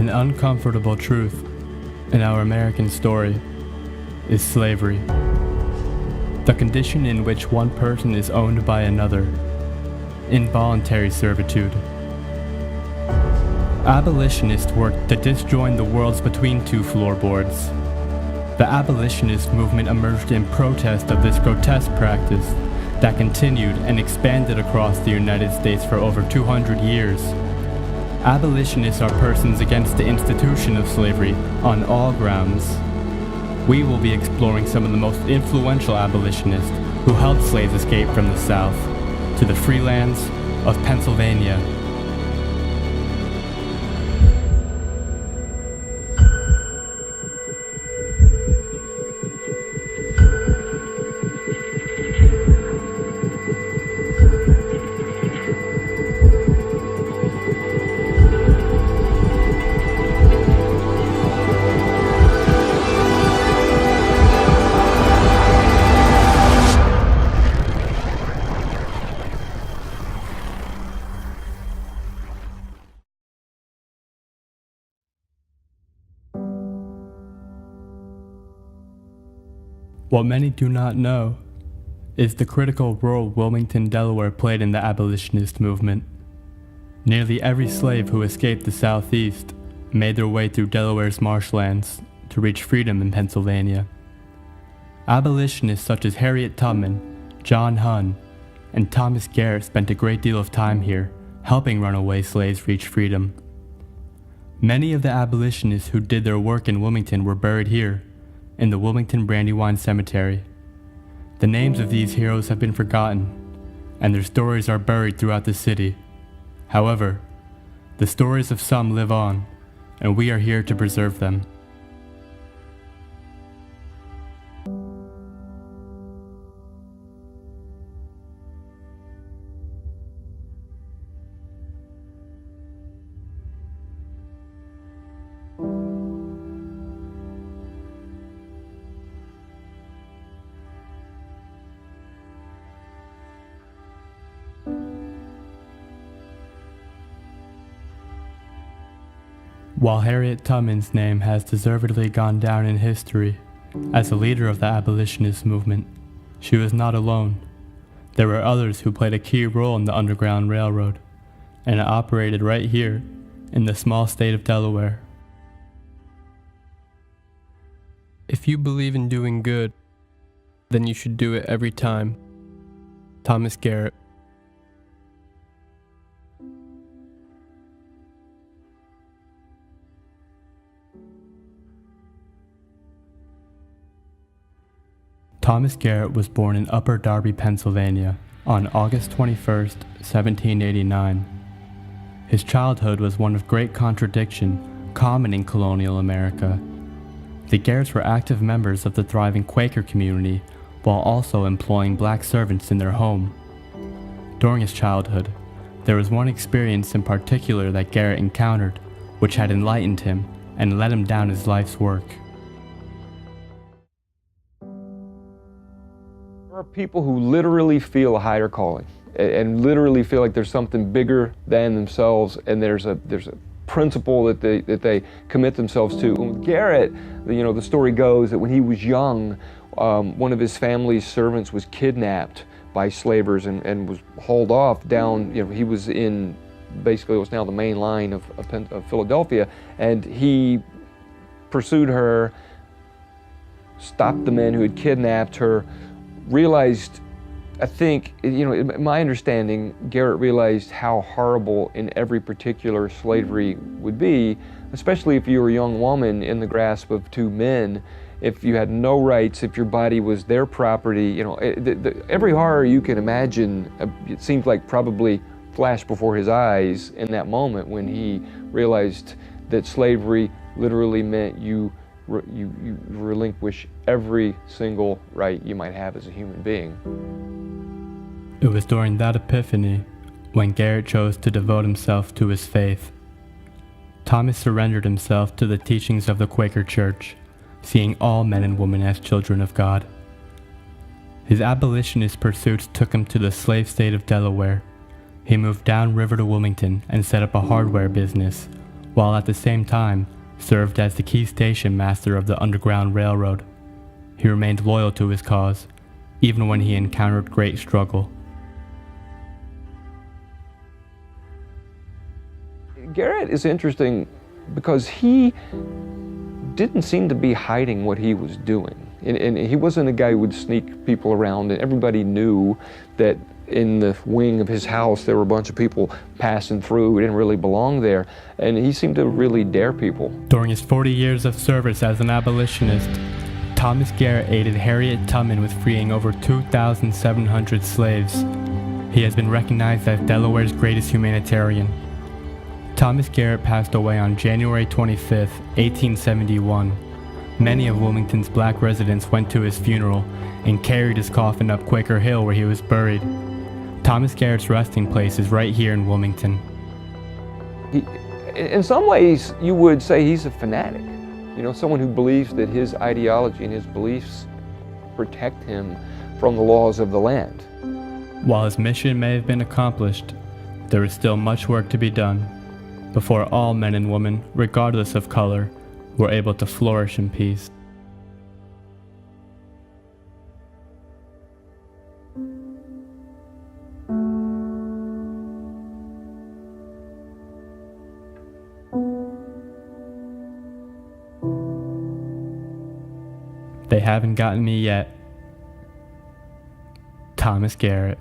An uncomfortable truth in our American story is slavery. The condition in which one person is owned by another, involuntary servitude. Abolitionists worked to disjoin the worlds between two floorboards. The abolitionist movement emerged in protest of this grotesque practice that continued and expanded across the United States for over 200 years. Abolitionists are persons against the institution of slavery on all grounds. We will be exploring some of the most influential abolitionists who helped slaves escape from the South to the free lands of Pennsylvania. What many do not know is the critical role Wilmington, Delaware played in the abolitionist movement. Nearly every slave who escaped the Southeast made their way through Delaware's marshlands to reach freedom in Pennsylvania. Abolitionists such as Harriet Tubman, John Hunn, and Thomas Garrett spent a great deal of time here, helping runaway slaves reach freedom. Many of the abolitionists who did their work in Wilmington were buried here, in the Wilmington Brandywine Cemetery. The names of these heroes have been forgotten, and their stories are buried throughout the city. However, the stories of some live on, and we are here to preserve them. While Harriet Tubman's name has deservedly gone down in history as a leader of the abolitionist movement, she was not alone. There were others who played a key role in the Underground Railroad, and it operated right here in the small state of Delaware. If you believe in doing good, then you should do it every time. Thomas Garrett. Thomas Garrett was born in Upper Darby, Pennsylvania, on August 21, 1789. His childhood was one of great contradiction, common in colonial America. The Garretts were active members of the thriving Quaker community, while also employing black servants in their home. During his childhood, there was one experience in particular that Garrett encountered, which had enlightened him and led him down his life's work. There are people who literally feel a higher calling and literally feel like there's something bigger than themselves, and there's a principle that they commit themselves to. And with Garrett, the story goes that when he was young, one of his family's servants was kidnapped by slavers and was hauled off down. He was in basically what's now the main line of Philadelphia, and he pursued her, stopped the men who had kidnapped her. Realized, I think, in my understanding, Garrett realized how horrible in every particular slavery would be, especially if you were a young woman in the grasp of two men, if you had no rights, if your body was their property. Every horror you can imagine, it seemed like probably flashed before his eyes in that moment when he realized that slavery literally meant you relinquish every single right you might have as a human being. It was during that epiphany when Garrett chose to devote himself to his faith. Thomas surrendered himself to the teachings of the Quaker Church, seeing all men and women as children of God. His abolitionist pursuits took him to the slave state of Delaware. He moved downriver to Wilmington and set up a hardware business, while at the same time served as the key station master of the Underground Railroad. He remained loyal to his cause, even when he encountered great struggle. Garrett is interesting because he didn't seem to be hiding what he was doing. And he wasn't a guy who would sneak people around, and everybody knew that in the wing of his house there were a bunch of people passing through who didn't really belong there, and he seemed to really dare people. During his 40 years of service as an abolitionist, Thomas Garrett aided Harriet Tubman with freeing over 2,700 slaves. He has been recognized as Delaware's greatest humanitarian. Thomas Garrett passed away on January 25, 1871. Many of Wilmington's black residents went to his funeral and carried his coffin up Quaker Hill where he was buried. Thomas Garrett's resting place is right here in Wilmington. In some ways, you would say he's a fanatic. You know, someone who believes that his ideology and his beliefs protect him from the laws of the land. While his mission may have been accomplished, there is still much work to be done before all men and women, regardless of color, were able to flourish in peace. They haven't gotten me yet. Thomas Garrett.